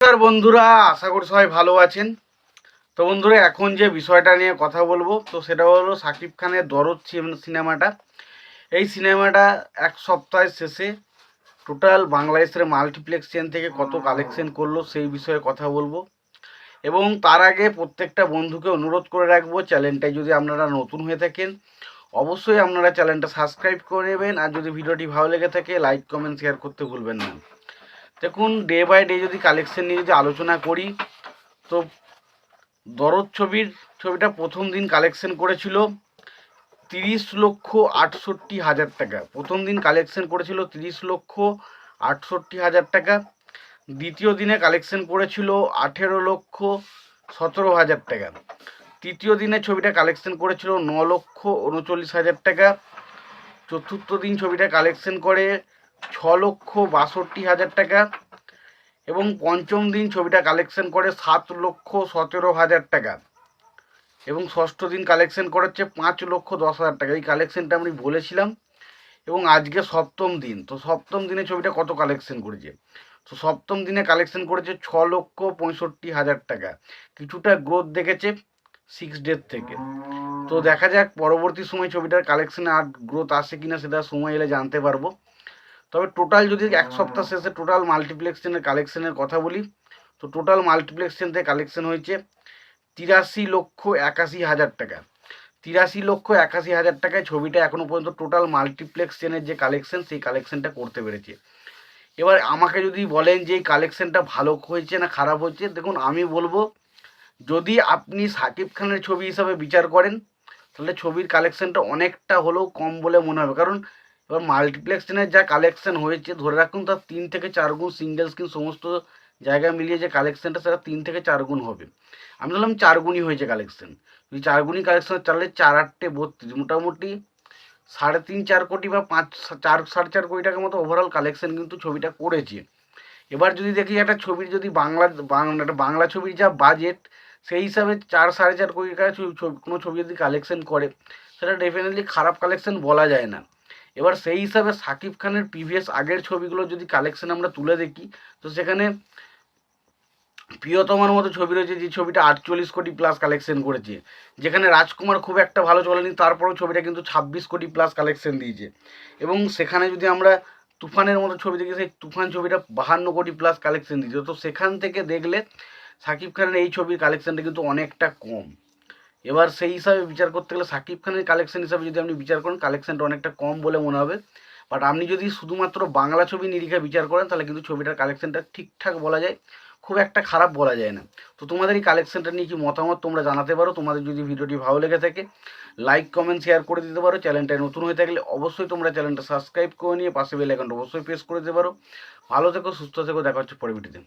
নমস্কার বন্ধুরা, আশা করি সবাই ভালো আছেন। তো বন্ধুরা, এখন যে বিষয়টা নিয়ে কথা বলবো তো সেটা হলো শাকিব খানের দরদ সিনেমাটা। এই সিনেমাটা এক সপ্তাহের শেষে টোটাল বাংলাদেশের মাল্টিপ্লেক্স চেন থেকে কত কালেকশন করলো সেই বিষয়ে কথা বলবো। এবং তার আগে প্রত্যেকটা বন্ধুকে অনুরোধ করে রাখবো, চ্যানেলটায় যদি আপনারা নতুন হয়ে থাকেন অবশ্যই আপনারা চ্যানেলটা সাবস্ক্রাইব করে নেবেন। আর যদি ভিডিওটি ভালো লেগে থাকে লাইক কমেন্ট শেয়ার করতে ভুলবেন না। দেখুন, ডে বাই ডে যদি কালেকশন নিয়ে যদি আলোচনা করি তো দরদ ছবিটা প্রথম দিন কালেকশন করেছিল 30,68,000 টাকা। প্রথম দিন কালেকশন করেছিল 30,68,000 টাকা। দ্বিতীয় দিনে কালেকশন করেছিল 18,17,000 টাকা। তৃতীয় দিনে ছবিটা কালেকশন করেছিল 9,39,000 টাকা। চতুর্থ দিন ছবিটা কালেকশন করে 6,62,000 টাকা। এবং পঞ্চম দিন ছবিটা কালেকশন করে 7,17,000 টাকা। এবং ষষ্ঠ দিন কালেকশন করেছে 5,10,000 টাকা। এই কালেকশনটা আমি বলেছিলাম। এবং আজকে সপ্তম দিন, তো সপ্তম দিনে ছবিটা কত কালেকশন করেছে? তো সপ্তম দিনে কালেকশন করেছে 6,65,000 টাকা। কিছুটা গ্রোথ দেখেছে 6 ডেজ থেকে। তো দেখা যাক পরবর্তী সময় ছবিটার কালেকশনে আর গ্রোথ আসে কিনা, সেটা সময় এলে জানতে পারবো। তবে টোটাল যদি এক সপ্তাহ শেষে টোটাল মাল্টিপ্লেক্স চেনের কালেকশনের কথা বলি তো টোটাল মাল্টিপ্লেক্স চেন থেকে কালেকশন হয়েছে 83,81,000 টাকা। 83,81,000 টাকায় ছবিটা এখনো পর্যন্ত টোটাল মাল্টিপ্লেক্স চেনের যে কালেকশন সেই কালেকশনটা করতে পেরেছে। এবার আমাকে যদি বলেন যে এই কালেকশনটা ভালো হয়েছে না খারাপ হয়েছে, দেখুন আমি বলবো যদি আপনি শাকিব খানের ছবি হিসাবে বিচার করেন তাহলে ছবির কালেকশনটা অনেকটা হলেও কম বলে মনে হবে। কারণ এবার মাল্টিপ্লেক্স চেনের যা কালেকশন হয়েছে ধরে রাখুন তার 3 থেকে 4 গুণ, সিঙ্গেল স্ক্রিন সমস্ত জায়গা মিলিয়ে যে কালেকশনটা সেটা 3 থেকে 4 গুণ হবে। আমি বললাম 4 গুণই হয়েছে কালেকশন। যদি 4 গুণই কালেকশন চালে 4 8 32 মোটামুটি 3.5 4 কোটি বা 4 সাড়ে 4 কোটি টাকার মতো ওভারঅল কালেকশন কিন্তু ছবিটা করেছে। এবার যদি দেখি একটা ছবির যদি একটা বাংলা ছবির যা বাজেট সেই হিসাবে 4 সাড়ে 4 কোটি টাকা কোনো ছবি যদি কালেকশন করে সেটা ডেফিনেটলি খারাপ কালেকশন বলা যায় না। এবার সেই হিসাবে শাকিব খানের প্রিভিয়াস আগের ছবিগুলো যদি কালেকশন আমরা তুলে দেখি তো সেখানে প্রিয়তমার মতো ছবি রয়েছে যে ছবিটা 48 কোটি প্লাস কালেকশন করেছে, যেখানে রাজকুমার খুব একটা ভালো চলেনি, তারপরেও ছবিটা কিন্তু 26 কোটি প্লাস কালেকশন দিয়েছে। এবং সেখানে যদি আমরা তুফানের মতো ছবি দেখি সেই তুফান ছবিটা 52 কোটি প্লাস কালেকশন দিয়েছে। তো সেখান থেকে দেখলে শাকিব খানের এই ছবির কালেকশনটা কিন্তু অনেকটা কম। এবার সেই হিসাবে বিচার করতে গেলে শাকিব খানের কালেকশন হিসাবে যদি আপনি বিচার করেন কালেকশনটা অনেকটা কম বলে মনে হবে। বাট আপনি যদি শুধুমাত্র বাংলা ছবি নিরিখে বিচার করেন তাহলে কিন্তু ছবিটার কালেকশনটা ঠিকঠাক বলা যায়, খুব একটা খারাপ বলা যায় না। তো তোমাদের এই কালেকশনটা নিয়ে কি মতামত তোমরা জানাতে পারো। তোমাদের যদি ভিডিওটি ভালো লেগে থাকে লাইক কমেন্ট শেয়ার করে দিতে পারো। চ্যানেলটায় নতুন হয়ে থাকলে অবশ্যই তোমরা চ্যানেলটা সাবস্ক্রাইব করে নিয়ে পাশে বেল আইকনটা অবশ্যই প্রেস করে দিতে পারো। ভালো থেকো, সুস্থ থেকো, দেখা হচ্ছে পরের ভিডিওতে।